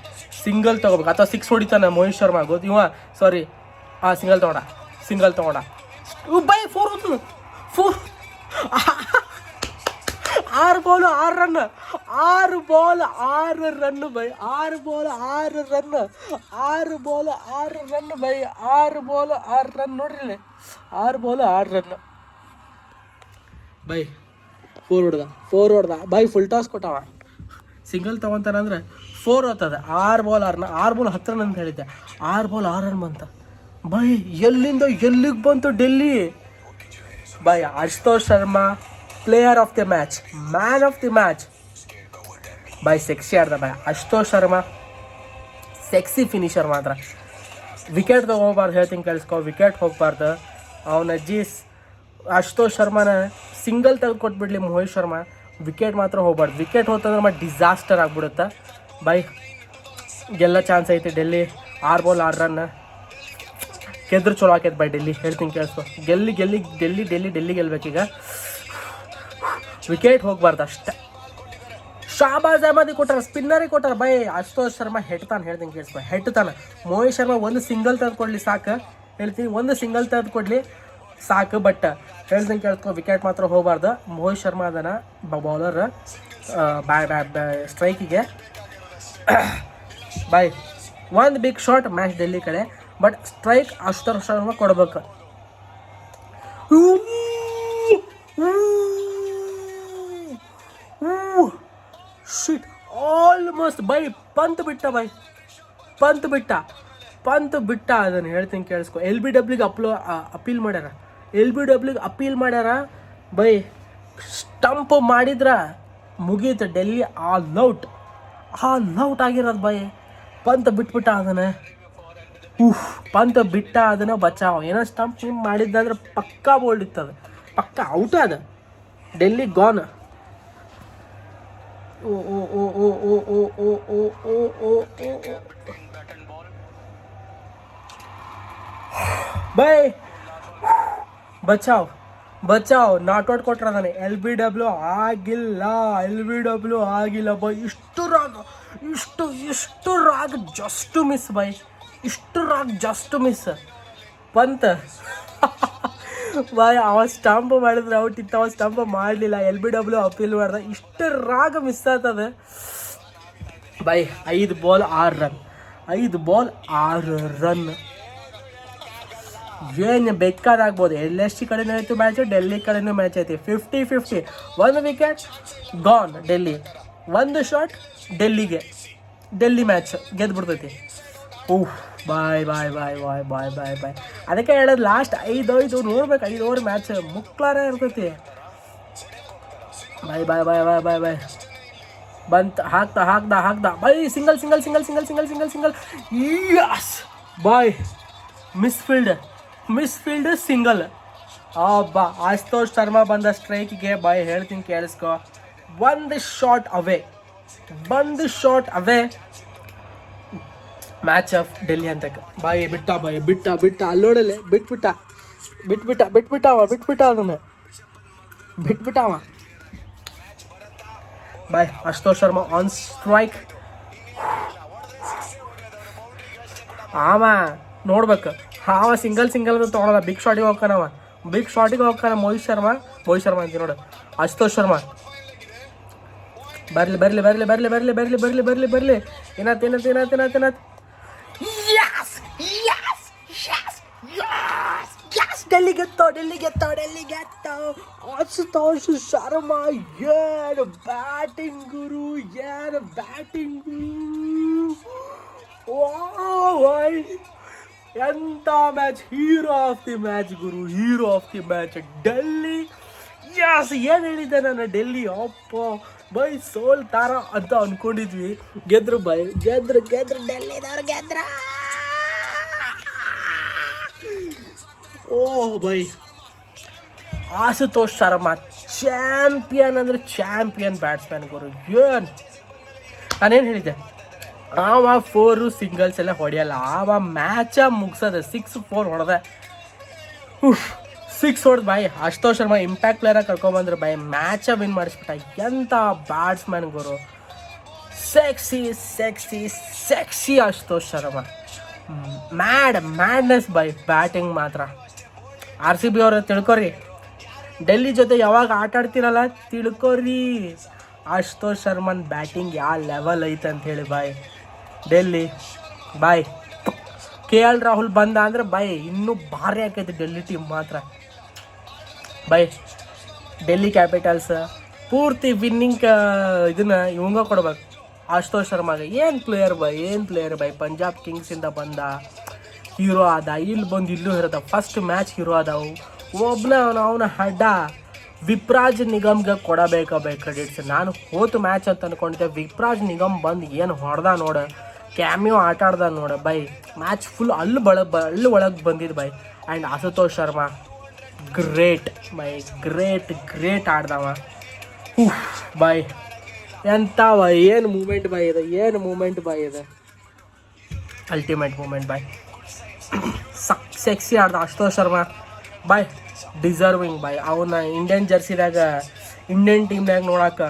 ಸಿಂಗಲ್ ತೊಗೋಬೇಕು ಅಥವಾ 6 ಹೊಡಿತಾನೆ ಮೋಹಿತ್ ಶರ್ಮಾ ಗೊತ್ತು ಇವ. ಸಾರಿ ಸಿಂಗಲ್ ತೊಗೊಂಡ ಬೈ. 4 6 ಬಾಲ್ 6 ರನ್, 6 ಬಾಲ್ 6 ರನ್ ಬೈ, 6 ಬಾಲ್ 6 ರನ್, 6 ಬಾಲ್ 6 ರನ್ ಬೈ, 6 ಬಾಲ್ 6 ರನ್ ನೋಡ್ರಿ, 6 ಬಾಲ್ 6 ರನ್ ಬೈ. 4 ಹೊಡ್ದ ಬೈ, ಫುಲ್ ಟಾಸ್ ಕೊಟ್ಟವ. ಸಿಂಗಲ್ ತೊಗೊತಾನಂದ್ರೆ 4 ಹೋಗ್ತದೆ. 6 ಬಾಲ್ 6 ರನ್, 6 ಬಾಲ್ 10 ರನ್ ಅಂತ ಹೇಳಿದ್ದೆ, 6 ಬಾಲ್ 6 ರನ್ ಬಂತ ಬೈ. ಎಲ್ಲಿಂದ ಎಲ್ಲಿಗೆ ಬಂತು ಡೆಲ್ಲಿ ಬೈ. Ashutosh Sharma player of the match, man of the match ಬೈ. ಸೆಕ್ಸಿ ಆಡ್ದ ಬೈ ಅಶುತೋಷ್ ಶರ್ಮಾ, ಸೆಕ್ಸಿ ಫಿನಿಷರ್ ಮಾತ್ರ. ವಿಕೆಟ್ ಹೋಗ್ಬಾರ್ದು, ಹೇಳ್ತೀನಿ ಕೇಳಿಸ್ಕೊ, ವಿಕೆಟ್ ಹೋಗ್ಬಾರ್ದು. ಅವನ ಅಜ್ಜಿ ಅಶುತೋಷ್ ಶರ್ಮಾನ ಸಿಂಗಲ್ ತೆಗೆದು ಕೊಟ್ಬಿಡ್ಲಿ ಮೋಹಿತ್ ಶರ್ಮಾ, ವಿಕೆಟ್ ಮಾತ್ರ ಹೋಗ್ಬಾರ್ದು. ವಿಕೆಟ್ ಹೋತಂದ್ರೆ ಮತ್ತೆ ಡಿಸಾಸ್ಟರ್ ಆಗ್ಬಿಡುತ್ತೆ ಬೈ. ಗೆಲ್ಲ ಚಾನ್ಸ್ ಐತಿ ಡೆಲ್ಲಿ. 6 ಬಾಲ್ 6 ರನ್ ಗೆದ್ರು ಚಲೋ ಆಕೈತೆ ಬೈ ಡೆಲ್ಲಿ, ಹೇಳ್ತೀನಿ ಕೇಳಿಸ್ಕೊ. ಡೆಲ್ಲಿ ಗೆಲ್ಬೇಕೀಗ. ವಿಕೆಟ್ ಹೋಗ್ಬಾರ್ದು ಅಷ್ಟೇ. ಶಾಬಾಜ್ ಅಹಮದಿ ಕೊಟ್ಟಾರ, ಸ್ಪಿನ್ನರಿಗೆ ಕೊಟ್ಟಾರ ಬೈ. ಅಶುತೋಷ್ ಶರ್ಮಾ ಹೆಟ್ತಾನೆ, ಹೇಳ್ತೀನಿ ಕೇಳಿಸ್ಕೊ, ಹೆಟ್ತಾನೆ. ಮೋಹಿತ್ ಶರ್ಮಾ ಒಂದು ಸಿಂಗಲ್ ತೆಗೆದು ಕೊಡಲಿ ಸಾಕು, ಹೇಳ್ತೀನಿ, ಒಂದು ಸಿಂಗಲ್ ತೆಗೆದು ಕೊಡಲಿ ಸಾಕು. ಬಟ್ ಹೇಳ್ತೀನಿ ಕೇಳಿಸ್ಕೊ, ವಿಕೆಟ್ ಮಾತ್ರ ಹೋಗಬಾರ್ದು. ಮೋಹಿತ್ ಶರ್ಮಾ ಅದನ್ನು ಬೌಲರ್ ಸ್ಟ್ರೈಕಿಗೆ ಬೈ. ಒಂದು ಬಿಗ್ ಶಾಟ್ ಮ್ಯಾಚ್ ಡೆಲ್ಲಿ ಕಡೆ, ಬಟ್ ಸ್ಟ್ರೈಕ್ ಅಶುತೋಷ್ ಶರ್ಮಾ ಕೊಡ್ಬೇಕು. ಶಿಟ್ ಆಲ್ಮೋಸ್ಟ್ ಬೈ. ಪಂತ್ ಬಿಟ್ಟ ಬೈ, ಪಂತ್ ಬಿಟ್ಟ ಅದನ್ನು ಹೇಳ್ತೀನಿ ಕೇಳಿಸ್ಕೊ. LBWಗೆ ಅಪೀಲ್ ಮಾಡ್ಯಾರ ಬೈ. ಸ್ಟಂಪ್ ಮಾಡಿದ್ರ ಮುಗೀತು ಡೆಲ್ಲಿ, ಆಲ್ ಔಟ್ ಆಗಿರೋದು ಬೈ. ಪಂತ್ ಬಿಟ್ಬಿಟ್ಟ ಅದನ್ನು, ಪಂತ್ ಬಿಟ್ಟ ಅದನ್ನು ಬಚಾವ್. ಏನೋ ಸ್ಟಂಪ್ ಮಾಡಿದ್ದಂದ್ರೆ ಪಕ್ಕಾ ಬೋಲ್ಡ್ ಇತ್ತದು, ಪಕ್ಕಾ ಔಟ್ ಅದ. ಡೆಲ್ಲಿ ಗಾನ್. ಬೈ ಬಚಾವ್ ನಾಟ್ ಔಟ್ ಕೊಟ್ರ ನನಗೆ. LBW ಆಗಿಲ್ಲ ಬೈ. ಇಷ್ಟು ರಾಗ್ ಜಸ್ಟ್ ಮಿಸ್ ಬೈ, ಜಸ್ಟ್ ಮಿಸ್. ಪಂತ್ ಬಾಯ್ ಅವ ಸ್ಟಂಪ್ ಮಾಡಿದ್ರೆ ಔಟ್ ಇತ್ತು, ಅವ ಸ್ಟಂಪ್ ಮಾಡಲಿಲ್ಲ. LBW ಅಪೀಲ್ ಮಾಡ್ದ, ಇಷ್ಟು ರಾಗ ಮಿಸ್ ಆಗ್ತದೆ ಬೈ. 5 ಬಾಲ್ 6 ರನ್ ಏನು ಬೇಕಾದಾಗ್ಬೋದು. LSG ಕಡೆನೂ ಆಯಿತು ಮ್ಯಾಚು, ಡೆಲ್ಲಿ ಕಡೆನೂ ಮ್ಯಾಚ್ ಐತಿ. 50-50. 1 wicket gone Delhi, 1 shot Delhi match ಗೆದ್ಬಿಡ್ತೈತಿ. ಬಾಯ್. ಅದಕ್ಕೆ ಹೇಳೋದು ಲಾಸ್ಟ್ 5 ನೋಡ್ಬೇಕು, 5 ಓವರ್ ಮ್ಯಾಚ್ ಮುಕ್ಲಾರ ಇರ್ತೈತಿ. ಬಾಯ್ ಬಂತ, ಹಾಕ್ದ ಬೈ. ಸಿಂಗಲ್ ಯಸ್ ಬಾಯ್. Misfield single. ಅಶುತೋಷ್ ಶರ್ಮಾ ಬಂದ ಸ್ಟ್ರೈಕಿಗೆ ಬಾಯ್, ಹೇಳ್ತೀನಿ ಕೇಳಿಸ್ಕೊ. ಒಂದು ಶಾಟ್ ಅವೇ ಮ್ಯಾಚ್ ಆಫ್ ಡೆಲ್ಲಿ ಅಂತ ಬಾಯ್. ಬಿಟ್ಟ ಅಲ್ಲೋಡಲೆ ಬಿಟ್ಬಿಟ್ಟ ಅದನ್ನು ಬಿಟ್ಬಿಟ್ಟ ಬಾಯ್. Ashutosh Sharma on strike. ನೋಡ್ಬೇಕು, ಸಿಂಗಲ್ ತೊಗೊಳಲ್ಲ, ಬಿಗ್ ಶಾಟಿಗೆ ಹೋಗ್ತಾನ ಮೋಹಿತ್ ಶರ್ಮಾ ಅಂತ ನೋಡು. ಅಶುತೋಷ್ ಶರ್ಮಾ ಬರ್ಲಿ. ಏನಾತ್ ಡೆಲ್ಲಿ ಗೆತ್ತೋ. ಅಶುತೋಷ್ ಶರ್ಮಾ ಏನು ಬ್ಯಾಟಿಂಗ್ ಗುರು. ಎಂಥ match, hero of the match ಗುರು, ಡೆಲ್ಲಿ. ಯಸ್, ಏನು ಹೇಳಿದ್ದೆ ನಾನು, ಡೆಲ್ಲಿ ಅಪ್ಪ ಬೈ ಸೋಲ್ತಾರ ಅಂತ ಅನ್ಕೊಂಡಿದ್ವಿ. ಗೆದ್ರು ಬೈ, ಗೆದ್ರು ಡೆಲ್ಲಿದವ್ರು ಗೆದ್ರ. ಬೈ ಆಶುತೋಷ್ ಶರ್ಮಾ ಚಾಂಪಿಯನ್ ಅಂದರೆ ಚಾಂಪಿಯನ್ ಬ್ಯಾಟ್ಸ್ಮನ್ ಗುರು. ಏನು ನಾನೇನು ಹೇಳಿದ್ದೆ, ಆವ 4 ಸಿಂಗಲ್ಸ್ ಎಲ್ಲ ಹೊಡೆಯಲ್ಲ, ಆವ ಮ್ಯಾಚ ಮುಗ್ಸೋದೆ. 6-4 ಹೊಡೆದೆ, 6 ಹೊಡೆದು ಬಾಯ್. ಅಶುತೋಷ್ ಶರ್ಮಾ ಇಂಪ್ಯಾಕ್ಟ್ ಪ್ಲೇಯರಾಗಿ ಕರ್ಕೊಂಬಂದ್ರೆ ಬಾಯ್, ಮ್ಯಾಚ ವಿನ್ ಮಾಡಿಸ್ಬಿಟ್ಟ. ಎಂಥ batsman Guru, sexy Ashutosh Sharma. Madness by batting ಮಾತ್ರ. RCB ಅವರು ತಿಳ್ಕೊರಿ, ಡೆಲ್ಲಿ ಜೊತೆ ಯಾವಾಗ ಆಟ ಆಡ್ತಿರಲ್ಲ ತಿಳ್ಕೊರಿ ಆಶುತೋಷ್ ಶರ್ಮನ್ ಬ್ಯಾಟಿಂಗ್ ಯಾವ ಲೆವೆಲ್ ಐತೆ ಅಂತ ಹೇಳಿ ಬಾಯ್. ಡೆಲ್ಲಿ ಬಾಯ್. KL ರಾಹುಲ್ ಬಂದ ಅಂದರೆ ಬಾಯ್ ಇನ್ನೂ ಭಾರಿ ಆಕೈತಿ ಡೆಲ್ಲಿ ಟೀಮ್ ಮಾತ್ರ ಬಾಯ್. ಡೆಲ್ಲಿ ಕ್ಯಾಪಿಟಲ್ಸ್ ಪೂರ್ತಿ ವಿನ್ನಿಂಗ್ ಇದನ್ನು ಇವಂಗ ಕೊಡ್ಬೇಕು ಆಶುತೋಷ್ ಶರ್ಮಾಗೆ. ಏನು ಪ್ಲೇಯರ್ ಬಾಯ್ ಪಂಜಾಬ್ ಕಿಂಗ್ಸಿಂದ ಬಂದ, ಹೀರೋ ಆದ, ಇಲ್ಲಿ ಬಂದು ಇಲ್ಲೂ ಇರೋದ, ಫಸ್ಟ್ ಮ್ಯಾಚ್ ಹೀರೋ ಆದವು. ಒಬ್ಬನ ಅವನ ಹಡ್ಡ ವಿಪ್ರಾಜ್ ನಿಗಮ್ಗೆ ಕೊಡಬೇಕ ಕ್ರೆಡಿಟ್ಸ್. ನಾನು ಹೋತು ಮ್ಯಾಚ್ ಅಂತ ಅಂದ್ಕೊಂಡಿದ್ದೆ, ವಿಪ್ರಾಜ್ ನಿಗಮ್ ಬಂದು ಏನು ಹೊಡೆದ ನೋಡು, ಕ್ಯಾಮಿಯೋ ಆಟ ಆಡ್ದ ನೋಡು ಬೈ. ಮ್ಯಾಚ್ ಫುಲ್ ಅಲ್ಲಿ ಒಳಗೆ ಬಂದಿದ್ದು ಬೈ. ಆ್ಯಂಡ್ ಆಶುತೋಷ್ ಶರ್ಮಾ ಗ್ರೇಟ್ ಬೈ, ಗ್ರೇಟ್ ಆಡ್ದವ ಬಾಯ್. ಎಂಥವ ಏನು ಮೂಮೆಂಟ್ ಬಾಯ್ ಇದೆ, ಅಲ್ಟಿಮೇಟ್ ಮೂಮೆಂಟ್ ಬಾಯ್. ಸೆಕ್ಸಿ ಆಡ್ದ ಆಶುತೋಷ್ ಶರ್ಮಾ ಬಾಯ್, ಡಿಸರ್ವಿಂಗ್ ಬಾಯ್. ಅವನ್ನ ಇಂಡಿಯನ್ ಜರ್ಸಿದಾಗ ಇಂಡಿಯನ್ ಟೀಮ್ನಾಗ ನೋಡೋಕೆ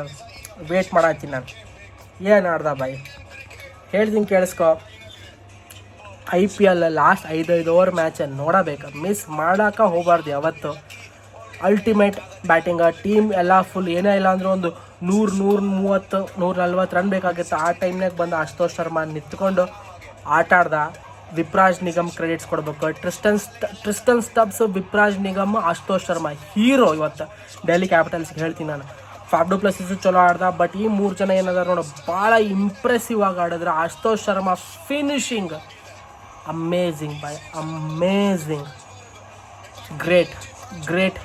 ವೇಟ್ ಮಾಡತ್ತೀನಿ ನಾನು. ಏನು ಆಡ್ದ ಬಾಯ್ ಹೇಳ್ತೀನಿ ಕೇಳಿಸ್ಕೊ. IPL ಲಾಸ್ಟ್ 5 ಓವರ್ ಮ್ಯಾಚನ್ನು ನೋಡಬೇಕು, ಮಿಸ್ ಮಾಡೋಕೆ ಹೋಗಬಾರ್ದು ಯಾವತ್ತು. ಅಲ್ಟಿಮೇಟ್ ಬ್ಯಾಟಿಂಗ ಟೀಮ್ ಎಲ್ಲ ಫುಲ್ ಏನೇ ಇಲ್ಲ ಅಂದರೂ ಒಂದು 130, 140 ರನ್ ಬೇಕಾಗಿತ್ತು. ಆ ಟೈಮ್ನಾಗ ಬಂದು ಆಶುತೋಷ್ ಶರ್ಮಾ ನಿಂತ್ಕೊಂಡು ಆಟ ಆಡ್ದ. ವಿಪ್ರಾಜ್ ನಿಗಮ್ ಕ್ರೆಡಿಟ್ಸ್ ಕೊಡಬೇಕು. ಟ್ರಿಸ್ಟನ್ ಸ್ಟಬ್ಸ್, ವಿಪ್ರಾಜ್ ನಿಗಮ್, ಆಶುತೋಷ್ ಶರ್ಮಾ ಹೀರೋ ಇವತ್ತು ಡೆಲ್ಲಿ ಕ್ಯಾಪಿಟಲ್ಸ್ಗೆ ಹೇಳ್ತೀನಿ ನಾನು. ಫಾಫ್ ಡು ಪ್ಲೆಸಿಸ್ ಚಲೋ ಆಡ್ದ. ಬಟ್ ಈ 3 ಜನ ಏನದ ನೋಡು ಭಾಳ ಇಂಪ್ರೆಸಿವ್ ಆಗಿ ಆಡಿದ್ರೆ. ಆಶುತೋಷ್ ಶರ್ಮಾ ಫಿನಿಶಿಂಗ್ ಅಮೇಝಿಂಗ್ ಬಾಯ್, ಅಮೇಝಿಂಗ್, ಗ್ರೇಟ್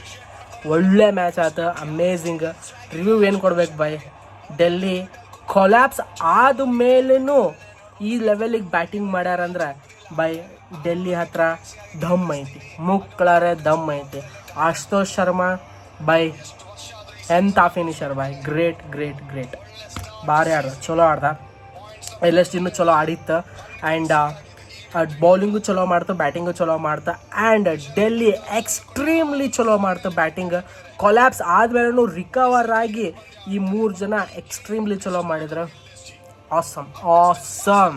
ಒಳ್ಳೆ ಮ್ಯಾಚ್ ಆಯ್ತು, ಅಮೇಝಿಂಗ್. ರಿವ್ಯೂ ಏನು ಕೊಡ್ಬೇಕು ಬಾಯ್, ಡೆಲ್ಲಿ ಕೊಲ್ಯಾಪ್ಸ್ ಆದ ಮೇಲೂ ಈ ಲೆವೆಲಿಗೆ ಬ್ಯಾಟಿಂಗ್ ಮಾಡ್ಯಾರಂದ್ರೆ ಬಾಯ್ ಡೆಲ್ಲಿ ಹತ್ರ ದಮ್ ಐತಿ, ಮುಕ್ಳರೆ ದಮ್ ಐತಿ. ಆಶುತೋಷ್ ಶರ್ಮಾ ಬಾಯ್ ಎಂಥ ಫಿನಿಷರ್ ಬಾಯ್, ಗ್ರೇಟ್ ಭಾರಿ ಆಡ್ದ, ಚಲೋ ಆಡ್ದ. LSGನೂ ಚಲೋ ಆಡಿತ್ತು. ಆ್ಯಂಡ್ ಬೌಲಿಂಗು ಚಲೋ ಮಾಡ್ತು, ಬ್ಯಾಟಿಂಗು ಚಲೋ ಮಾಡ್ತು. ಆ್ಯಂಡ್ ಡೆಲ್ಲಿ ಎಕ್ಸ್ಟ್ರೀಮ್ಲಿ ಚಲೋ ಮಾಡ್ತು ಬ್ಯಾಟಿಂಗ್. ಕೊಲ್ಯಾಪ್ಸ್ ಆದಮೇಲೂ ರಿಕವರ್ ಆಗಿ ಈ 3 ಜನ ಎಕ್ಸ್ಟ್ರೀಮ್ಲಿ ಚಲೋ ಮಾಡಿದ್ರು. ಆಸಮ್